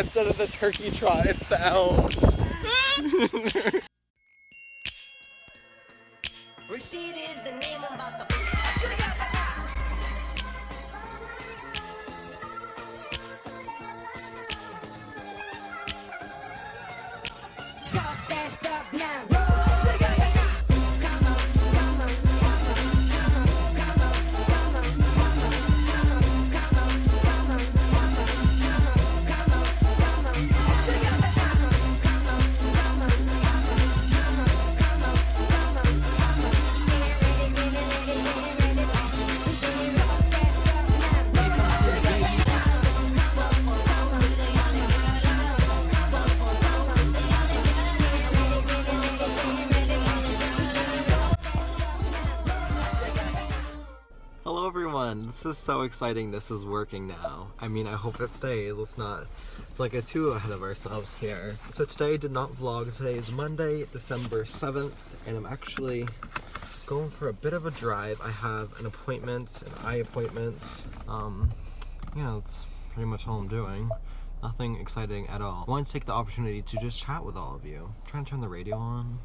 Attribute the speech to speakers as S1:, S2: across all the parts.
S1: instead of the turkey trot, it's the elves.
S2: Receipt is the name I'm about to. Talk that stuff now.
S1: Hello everyone, this is so exciting. This is working now. I mean, I hope it stays. It's like a 2 ahead of ourselves here. So today I did not vlog. Today is Monday, December 7th, and I'm actually going for a bit of a drive. I have an appointment, an eye appointment. Yeah, that's pretty much all I'm doing. Nothing exciting at all. I want to take the opportunity to just chat with all of you. I'm trying to turn the radio on.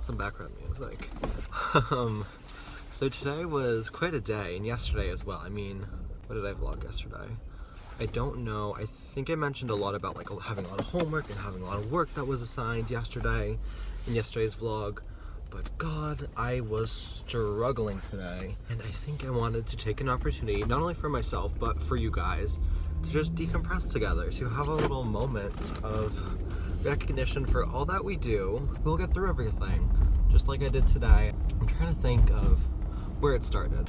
S1: Some background music. So today was quite a day, and yesterday as well. I mean, what did I vlog yesterday? I don't know. I think I mentioned a lot about like having a lot of homework and having a lot of work that was assigned yesterday in yesterday's vlog. But God, I was struggling today, and I think I wanted to take an opportunity, not only for myself, but for you guys, to just decompress together, to have a little moment of recognition for all that we do. We'll get through everything, just like I did today. I'm trying to think of where it started,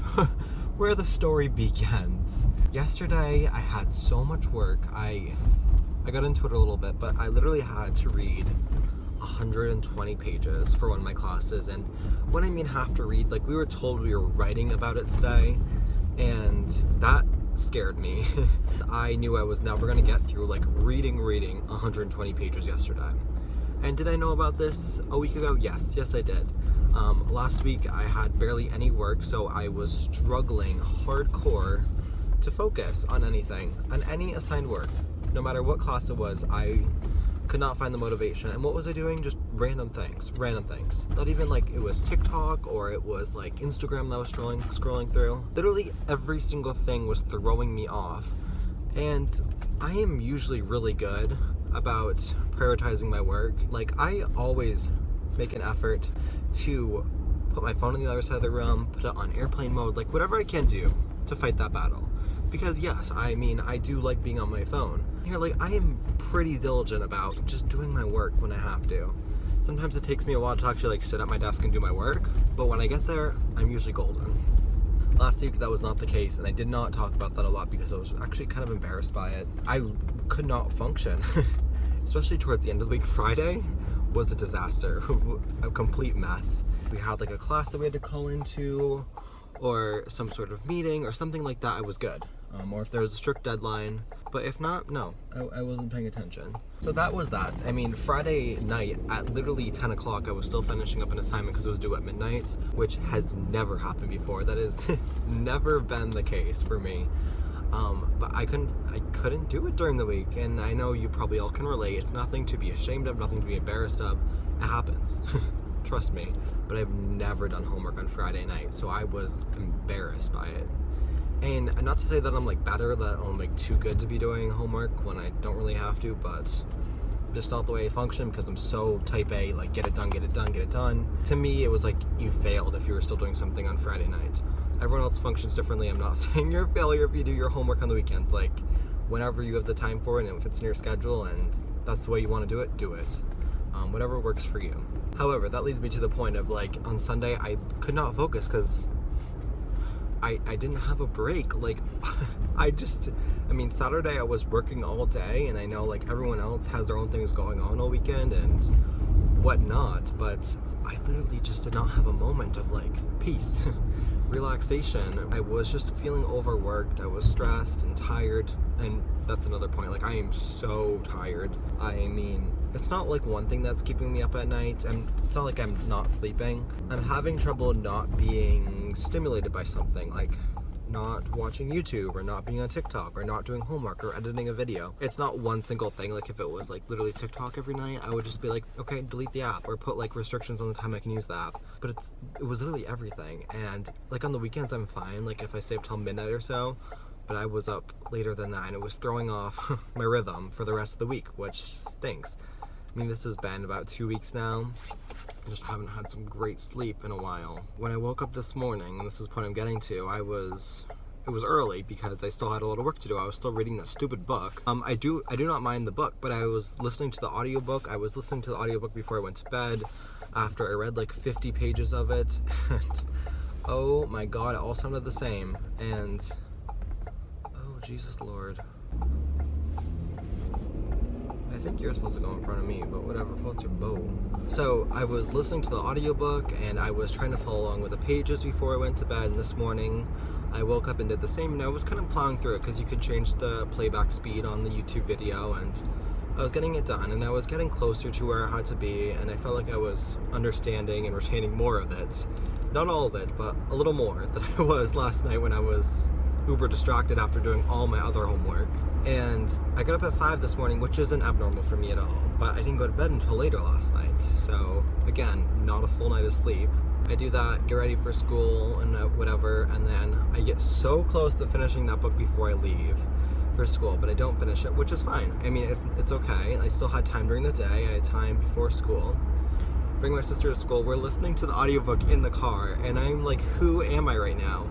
S1: where the story begins. Yesterday, I had so much work. I got into it a little bit, but I literally had to read 120 pages for one of my classes. And when I mean have to read, like we were told we were writing about it today, and that scared me. I knew I was never gonna get through like reading 120 pages yesterday. And did I know about this a week ago? Yes I did. Last week I had barely any work, so I was struggling hardcore to focus on anything, on any assigned work. No matter what class it was, I could not find the motivation. And what was I doing? Just random things. Not even like it was TikTok or it was like Instagram that I was scrolling through. Literally every single thing was throwing me off. And I am usually really good about prioritizing my work. Like I always make an effort to put my phone on the other side of the room, put it on airplane mode, like whatever I can do to fight that battle. Because yes, I mean, I do like being on my phone. Here, like I am pretty diligent about just doing my work when I have to. Sometimes it takes me a while to actually like sit at my desk and do my work, but when I get there, I'm usually golden. Last week that was not the case, and I did not talk about that a lot because I was actually kind of embarrassed by it. I could not function, especially towards the end of the week. Friday was a disaster, a complete mess. We had like a class that we had to call into, or some sort of meeting or something like that. I was good. Or if there was a strict deadline, but if not, no, I wasn't paying attention. So that was that. I mean, Friday night at literally 10 o'clock, I was still finishing up an assignment because it was due at midnight, which has never happened before. That has never been the case for me. But I couldn't do it during the week, and I know you probably all can relate. It's nothing to be ashamed of, nothing to be embarrassed of. It happens, trust me. But I've never done homework on Friday night, so I was embarrassed by it. And not to say that I'm like better, that I'm like too good to be doing homework when I don't really have to, but just not the way I function because I'm so type A, like get it done. To me, it was like you failed if you were still doing something on Friday night. Everyone else functions differently. I'm not saying you're a failure if you do your homework on the weekends. Like whenever you have the time for it and if it's in your schedule and that's the way you want to do it, do it. Whatever works for you. However, that leads me to the point of like on Sunday, I could not focus because I didn't have a break. Like I mean, Saturday I was working all day, and I know like everyone else has their own things going on all weekend and whatnot, but I literally just did not have a moment of like peace, relaxation. I was just feeling overworked. I was stressed and tired, and that's another point. Like I am so tired. I mean, it's not like one thing that's keeping me up at night, and it's not like I'm not sleeping. I'm having trouble not being stimulated by something, like not watching YouTube or not being on TikTok or not doing homework or editing a video. It's not one single thing. Like if it was like literally TikTok every night, I would just be like, okay, delete the app or put like restrictions on the time I can use the app. But it was literally everything. And like on the weekends I'm fine, like if I stay up till midnight or so, but I was up later than that and it was throwing off my rhythm for the rest of the week, which stinks. I mean, this has been about 2 weeks now. I just haven't had some great sleep in a while. When I woke up this morning, and this is what I'm getting to, it was early because I still had a lot of work to do. I was still reading that stupid book. I do not mind the book, but I was listening to the audiobook. I was listening to the audiobook before I went to bed, after I read like 50 pages of it, and oh my god, it all sounded the same, and oh Jesus Lord. I think you're supposed to go in front of me, but whatever, floats your boat. So I was listening to the audiobook and I was trying to follow along with the pages before I went to bed, and this morning I woke up and did the same, and I was kind of plowing through it because you could change the playback speed on the YouTube video, and I was getting it done and I was getting closer to where I had to be, and I felt like I was understanding and retaining more of it. Not all of it, but a little more than I was last night when I was uber distracted after doing all my other homework. And I got up at 5 this morning, which isn't abnormal for me at all, but I didn't go to bed until later last night. So again, not a full night of sleep. I do that, get ready for school and whatever, and then I get so close to finishing that book before I leave for school, but I don't finish it, which is fine. I mean, it's okay. I still had time during the day. I had time before school. Bring my sister to school. We're listening to the audiobook in the car, and I'm like, who am I right now?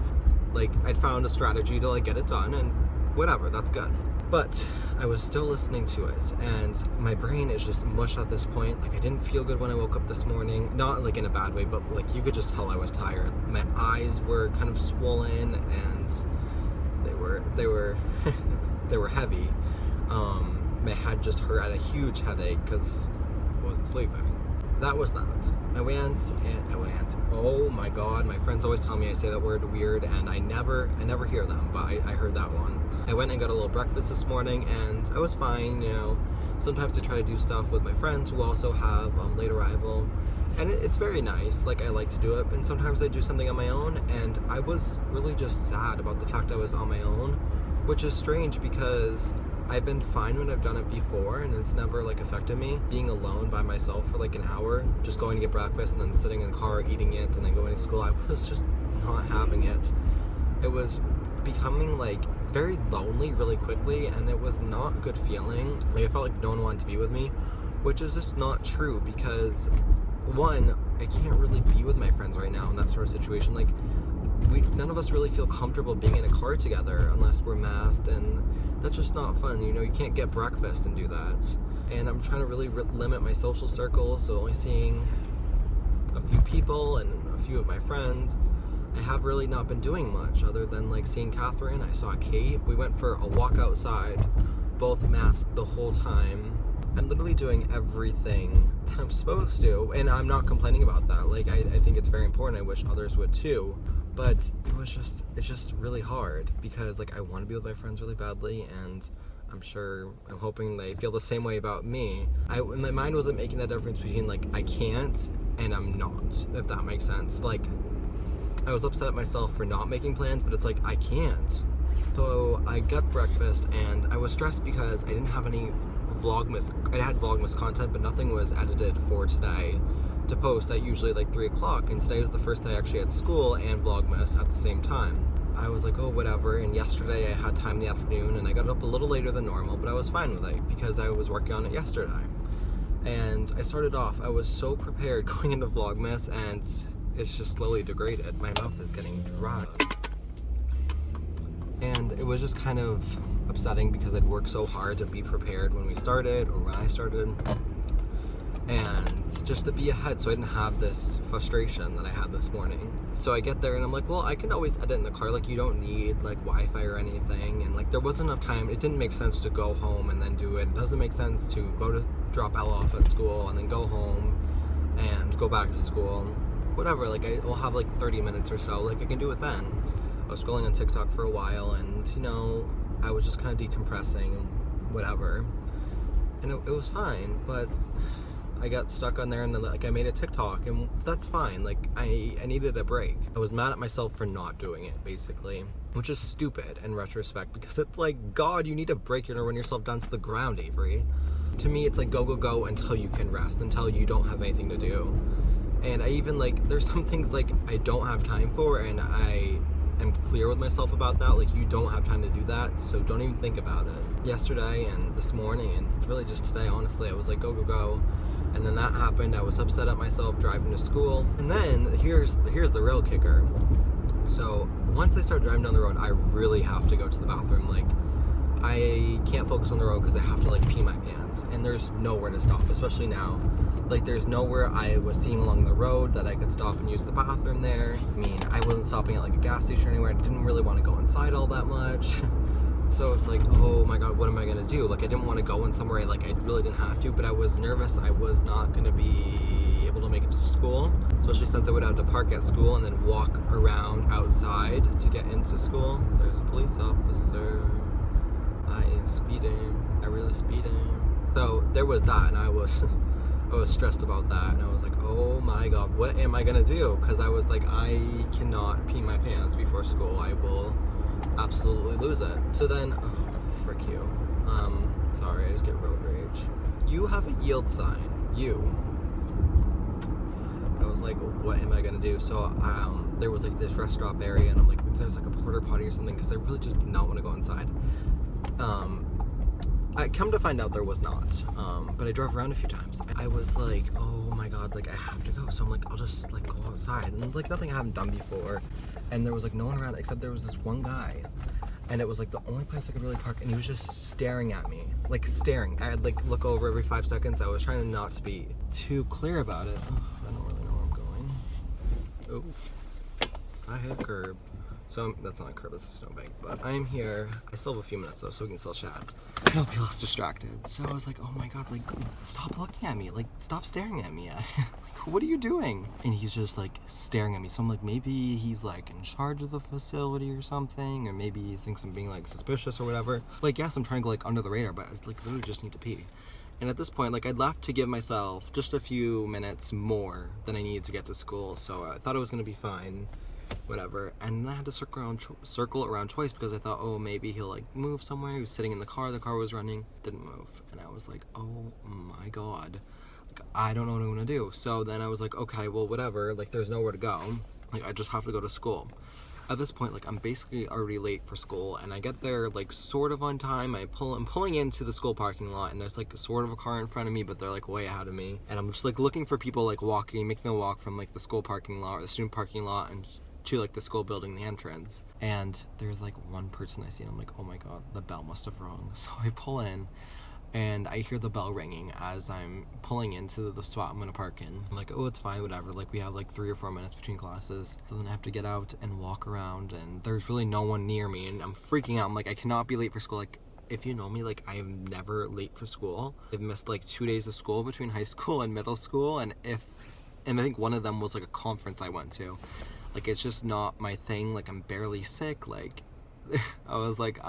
S1: Like, I'd found a strategy to like get it done, and whatever, that's good. But I was still listening to it, and my brain is just mush at this point. Like, I didn't feel good when I woke up this morning. Not like in a bad way, but like you could just tell I was tired. My eyes were kind of swollen, and they were they were heavy. My head just hurt. I had a huge headache because I wasn't sleeping. That was that. I went. Oh my god, my friends always tell me I say that word weird, and I never hear them, but I heard that one. I went and got a little breakfast this morning, and I was fine, you know. Sometimes I try to do stuff with my friends who also have late arrival, and it's very nice. Like, I like to do it, and sometimes I do something on my own, and I was really just sad about the fact I was on my own, which is strange because I've been fine when I've done it before, and it's never like affected me. Being alone by myself for like an hour, just going to get breakfast and then sitting in the car eating it and then going to school, I was just not having it. It was becoming like very lonely really quickly, and it was not a good feeling. Like, I felt like no one wanted to be with me, which is just not true because, one, I can't really be with my friends right now in that sort of situation. Like, none of us really feel comfortable being in a car together unless we're masked, and that's just not fun. You know, you can't get breakfast and do that. And I'm trying to really limit my social circle, so only seeing a few people and a few of my friends. I have really not been doing much other than like seeing Catherine. I saw Kate. We went for a walk outside, both masked the whole time. I'm literally doing everything that I'm supposed to, and I'm not complaining about that. Like, I think it's very important. I wish others would too. But it's just really hard because like I want to be with my friends really badly, and I'm hoping they feel the same way about me. My mind wasn't making that difference between like I can't and I'm not, if that makes sense. Like, I was upset at myself for not making plans, but it's like I can't. So I got breakfast and I was stressed because I didn't have any vlogmas. I had vlogmas content, but nothing was edited for today to post at usually like 3 o'clock, and today was the first day I actually had school and vlogmas at the same time. I was like, oh, whatever, and yesterday I had time in the afternoon and I got up a little later than normal, but I was fine with it because I was working on it yesterday. And I started off, I was so prepared going into vlogmas, and it's just slowly degraded. My mouth is getting dry. And it was just kind of upsetting because I'd worked so hard to be prepared when we started, or when I started, and just to be ahead so I didn't have this frustration that I had this morning. So I get there and I'm like, well, I can always edit in the car. Like, you don't need like Wi-Fi or anything. And like, there wasn't enough time. It didn't make sense to go home and then do it. It doesn't make sense to go to drop Ella off at school and then go home and go back to school. Whatever, like I will have like 30 minutes or so. Like, I can do it then. I was scrolling on TikTok for a while, and you know, I was just kind of decompressing and whatever. And it was fine, but I got stuck on there and then like I made a TikTok, and that's fine. Like I needed a break. I was mad at myself for not doing it, basically, which is stupid in retrospect, because it's like, God, you need a break. You're gonna run yourself down to the ground, Avery. To me, it's like go, go, go until you can rest, until you don't have anything to do. And I even like, there's some things like I don't have time for, and I am clear with myself about that. Like, you don't have time to do that, so don't even think about it. Yesterday and this morning and really just today, honestly, I was like, go, go, go. And then that happened. I was upset at myself driving to school. And then here's the real kicker. So once I start driving down the road, I really have to go to the bathroom. Like, I can't focus on the road because I have to like pee my pants, and there's nowhere to stop, especially now. Like, there's nowhere I was seeing along the road that I could stop and use the bathroom there. I mean, I wasn't stopping at like a gas station or anywhere. I didn't really want to go inside all that much. So it's like, oh my God, what am I gonna do? Like, I didn't want to go in somewhere like I really didn't have to, but I was nervous I was not gonna be able to make it to school, especially since I would have to park at school and then walk around outside to get into school. There's a police officer. I am speeding. I really speeding. So there was that, and I was stressed about that, and I was like, oh my God, what am I gonna do? Because I was like, I cannot pee my pants before school. I will absolutely lose it. So then, oh, frick you. Sorry, I just get road rage. You have a yield sign. You. I was like, what am I gonna do? So there was like this rest stop area, and I'm like, maybe there's like a porta potty or something, because I really just did not want to go inside. I come to find out there was not, but I drove around a few times. I was like, oh my God, like I have to go. So I'm like, I'll just like go outside, and like nothing I haven't done before. And there was like no one around except there was this one guy, and it was like the only place I could really park, and he was just staring at me, like staring. I'd like look over every 5 seconds. I was trying not to be too clear about it. Oh, I don't really know where I'm going. Oh, I hit a curb. So that's not a curb, that's a snowbank. But I'm here. I still have a few minutes though, so we can still chat. And I'll be less distracted. So I was like, oh my God, like, stop looking at me. Like, stop staring at me. Like, what are you doing? And he's just like staring at me. So I'm like, maybe he's like in charge of the facility or something, or maybe he thinks I'm being like suspicious or whatever. Like, yes, I'm trying to go like under the radar, but I like literally just need to pee. And at this point, like, I'd left to give myself just a few minutes more than I needed to get to school. So I thought it was gonna be fine. Whatever. And then I had to circle around twice, because I thought, oh, maybe he'll like move somewhere. He was sitting in the car was running, didn't move. And I was like, oh my God, like, I don't know what I'm gonna do. So then I was like, okay, well, whatever, like, there's nowhere to go, like, I just have to go to school. At this point, like, I'm basically already late for school, and I get there like sort of on time. I'm pulling into the school parking lot, and there's like sort of a car in front of me, but they're like way ahead of me, and I'm just like looking for people like making the walk from like the school parking lot or the student parking lot and to like the school building, the entrance. And there's like one person I see, and I'm like, oh my God, the bell must have rung. So I pull in, and I hear the bell ringing as I'm pulling into the spot I'm gonna park in. I'm like, oh, it's fine, whatever. Like, we have like 3 or 4 minutes between classes. So then I have to get out and walk around, and there's really no one near me, and I'm freaking out. I'm like, I cannot be late for school. Like, if you know me, like, I am never late for school. I've missed like 2 days of school between high school and middle school, and I think one of them was like a conference I went to. Like, it's just not my thing. Like, I'm barely sick. Like, I was like,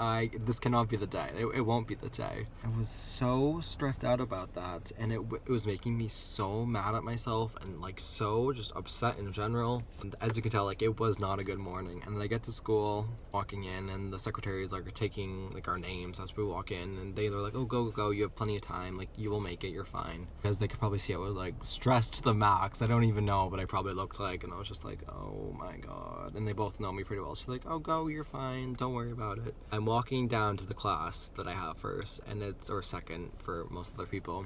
S1: this cannot be the day. It won't be the day. I was so stressed out about that, and it was making me so mad at myself, and like so just upset in general. And as you can tell, like, it was not a good morning. And then I get to school, walking in, and the secretaries like are taking like our names as we walk in, and they're like, oh, go, you have plenty of time, like, you will make it, you're fine. Because they could probably see I was like stressed to the max. I don't even know, but I probably looked like, and I was just like, oh my God. And they both know me pretty well. She's like, oh, go, you're fine, don't worry about it. I'm walking down to the class that I have first, and or second for most other people.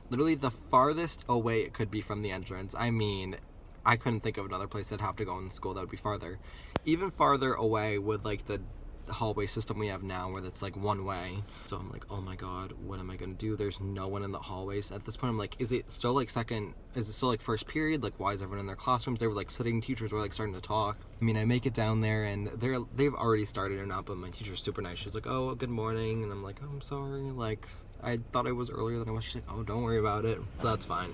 S1: Literally the farthest away it could be from the entrance. I mean, I couldn't think of another place I'd have to go in school that would be farther. Even farther away with like the hallway system we have now, where it's like one way. So I'm like, oh my God, what am I gonna do? There's no one in the hallways. At this point, I'm like, is it still like first period? Like, why is everyone in their classrooms? They were like sitting, teachers were like starting to talk. I mean, I make it down there, and they've already started or not, but my teacher's super nice. She's like, oh, good morning. And I'm like, oh, I'm sorry, like, I thought I was earlier than I was. She's like, oh, don't worry about it. So that's fine.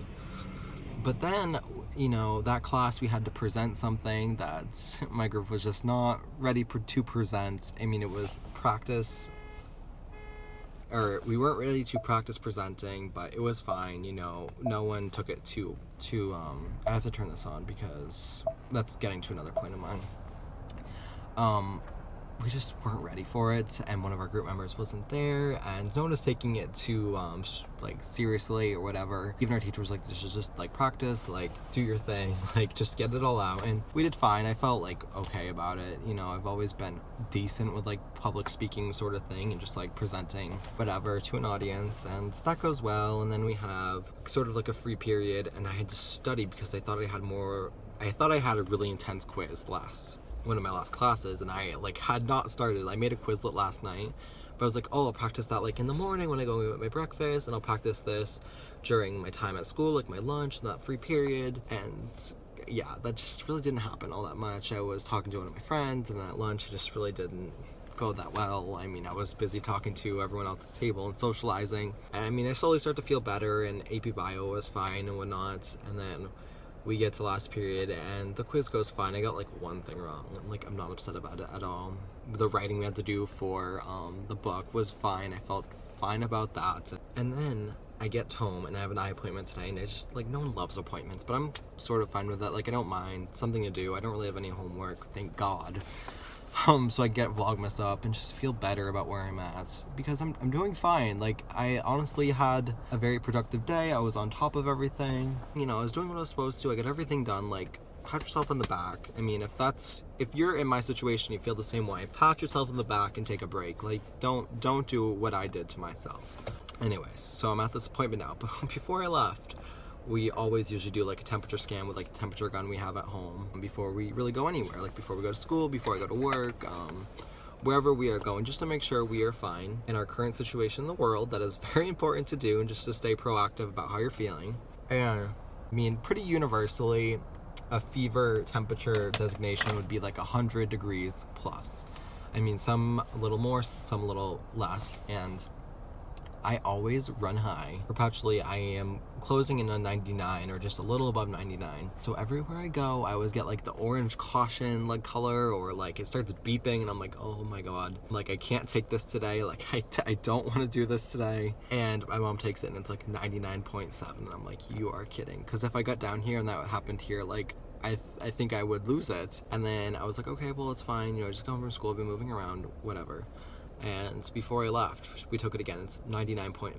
S1: But then, you know, that class we had to present something that my group was just not ready to present. I mean, it was practice or we weren't ready to practice presenting, but it was fine, you know, no one took it too, I have to turn this on because that's getting to another point of mine. We just weren't ready for it, and one of our group members wasn't there, and no one was taking it too like seriously or whatever. Even our teacher was like, this is just like practice, like do your thing, like just get it all out. And we did fine. I felt like okay about it, you know. I've always been decent with like public speaking sort of thing and just like presenting whatever to an audience, and that goes well. And then we have sort of like a free period, and I had to study because I thought I had a really intense quiz one of my last classes, and I like had not started. I made a Quizlet last night, but I was like, oh, I'll practice that like in the morning when I go eat my breakfast, and I'll practice this during my time at school, like my lunch and that free period. And yeah, that just really didn't happen all that much. I was talking to one of my friends, and at lunch it just really didn't go that well. I mean, I was busy talking to everyone else at the table and socializing, and I mean, I slowly started to feel better, and AP Bio was fine and whatnot. And then we get to last period and the quiz goes fine. I got like one thing wrong. I'm not upset about it at all. The writing we had to do for the book was fine. I felt fine about that. And then I get home and I have an eye appointment today, and it's just like, no one loves appointments, but I'm sort of fine with that. Like, I don't mind. Something to do. I don't really have any homework, thank God. So I get vlogmas up and just feel better about where I'm at, because I'm doing fine. Like, I honestly had a very productive day. I was on top of everything. You know, I was doing what I was supposed to. I got everything done. Like, pat yourself on the back. I mean, if you're in my situation, you feel the same way, pat yourself on the back and take a break. Like, don't do what I did to myself. Anyways, so I'm at this appointment now, but before I left, we always usually do like a temperature scan with like a temperature gun we have at home before we really go anywhere, like before we go to school, before I go to work, wherever we are going, just to make sure we are fine in our current situation in the world. That is very important to do, and just to stay proactive about how you're feeling. And I mean, pretty universally, a fever temperature designation would be like 100 degrees plus. I mean, some a little more, some a little less, and I always run high. Perpetually, I am closing in on 99 or just a little above 99. So everywhere I go, I always get like the orange caution like color, or like it starts beeping and I'm like, oh my God, like I can't take this today. Like I don't want to do this today. And my mom takes it and it's like 99.7, and I'm like, you are kidding. Because if I got down here and that happened here, like I think I would lose it. And then I was like, okay, well, it's fine. You know, just come from school, I've been moving around, whatever. And before I left, we took it again. It's 99.5.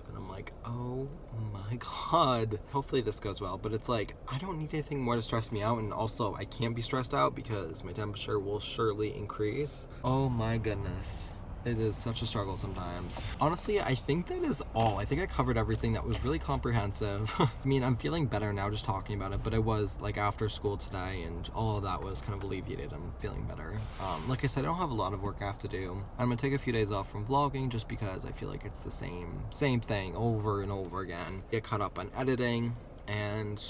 S1: And I'm like, oh my God. Hopefully this goes well. But it's like, I don't need anything more to stress me out. And also, I can't be stressed out because my temperature will surely increase. Oh my goodness. It is such a struggle sometimes. Honestly, I think that is all. I think I covered everything that was really comprehensive. I mean, I'm feeling better now just talking about it, but I was like after school today and all of that was kind of alleviated. I'm feeling better. Like I said, I don't have a lot of work I have to do. I'm gonna take a few days off from vlogging just because I feel like it's the same thing over and over again. Get caught up on editing and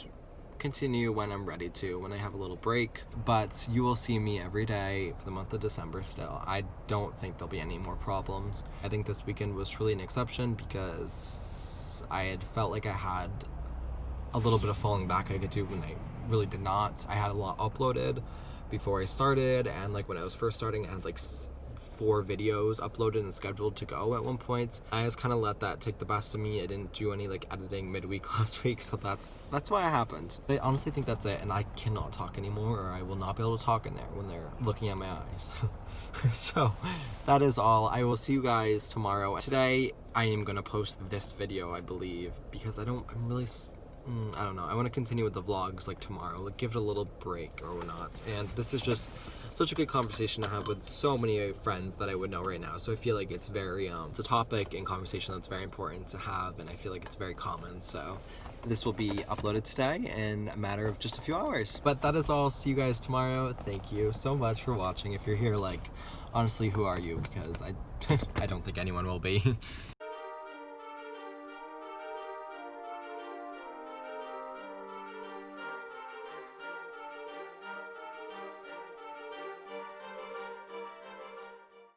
S1: continue when I'm ready to, when I have a little break. But you will see me every day for the month of December still. I don't think there'll be any more problems. I think this weekend was truly an exception because I had felt like I had a little bit of falling back I could do when I really did not. I had a lot uploaded before I started, and like when I was first starting, I had like 4 videos uploaded and scheduled to go at one point. I just kind of let that take the best of me. I didn't do any like editing midweek last week, so that's why it happened. I honestly think that's it, and I cannot talk anymore, or I will not be able to talk in there when they're looking at my eyes. So that is all. I will see you guys tomorrow. Today I am gonna post this video, I believe, because I don't know. I want to continue with the vlogs like tomorrow, like give it a little break or whatnot. And this is just such a good conversation to have with so many friends that I would know right now. So I feel like it's very, it's a topic and conversation that's very important to have, and I feel like it's very common. So this will be uploaded today in a matter of just a few hours. But that is all. See you guys tomorrow. Thank you so much for watching. If you're here, like, honestly, who are you? Because I don't think anyone will be.